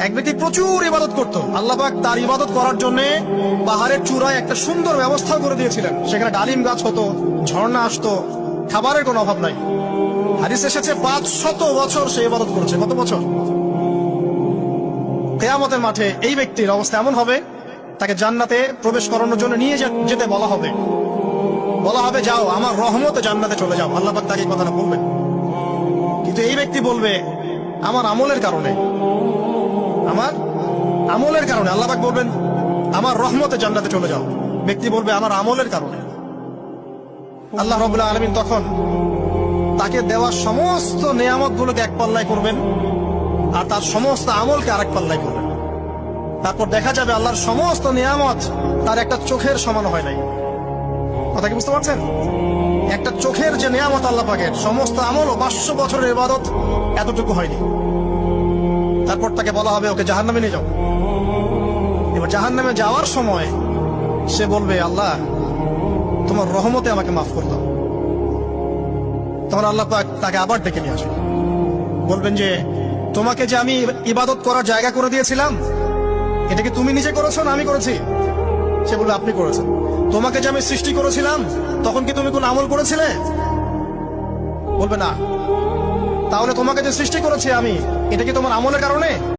এক ব্যক্তি প্রচুর ইবাদত করত, আল্লাহ পাক তার ইবাদত করার জন্য পাহাড়ের চূড়ায় একটা সুন্দর ব্যবস্থা করে দিয়েছিলেন। সেখানে ডালিম গাছ হতো, ঝর্ণা আসতো, খাবারের কোনো অভাব নাই। হাদিস এসেছে 500 বছর সে ইবাদত করেছে। কত বছর? কিয়ামতের মাঠে এই ব্যক্তির অবস্থা এমন হবে, তাকে জান্নাতে প্রবেশ করানোর জন্য নিয়ে যেতে বলা হবে। যাও আমার রহমতে জান্নাতে চলে যাও। আল্লাহ পাক তাকে এই কথাটা বলবেন। কিন্তু এই ব্যক্তি বলবে আমার আমলের কারণে আল্লাহ পাক বলবেন আমার রহমতে জান্নাতে চলে যাও। ব্যক্তি বলবে আমার আমলের কারণে। আল্লাহ রাব্বুল আলামিন তখন তাকে দেওয়া সমস্ত নিয়ামত গুলোকে এক পাল্লায় করবেন, আর তার সমস্ত আমলকে আরেক পাল্লায় করবেন। তারপর দেখা যাবে আল্লাহর সমস্ত নিয়ামত তার একটা চোখের সমান হয় নাই। কথা কি বুঝতে পারছেন? একটা চোখের যে নিয়ামত আল্লাহ পাকের, সমস্ত আমল ও 500 বছরের ইবাদত এতটুকু হয়নি। তারপর তাকে বলা হবে ওকে জাহান্নামে নিয়ে যাও। এবার জাহান্নামে যাওয়ার সময় সে বলবে আল্লাহ তোমার রহমতে আমাকে মাফ করে দাও। তখন আল্লাহ পাক তাকে আবার ডেকে নিয়ে আসবে, বলবেন যে তোমাকে যে আমি ইবাদত করার জায়গা করে দিয়েছিলাম, এটা কি তুমি নিজে করেছো না আমি করেছি? সে বলবে আপনি করেছেন। তোমাকে যে আমি সৃষ্টি করেছিলাম তখন কি তুমি কোন আমল করেছিলে? বলবে না। তাহলে তোমাকে যে সৃষ্টি করেছি আমি, এটা কি তোমার আমলের কারণে?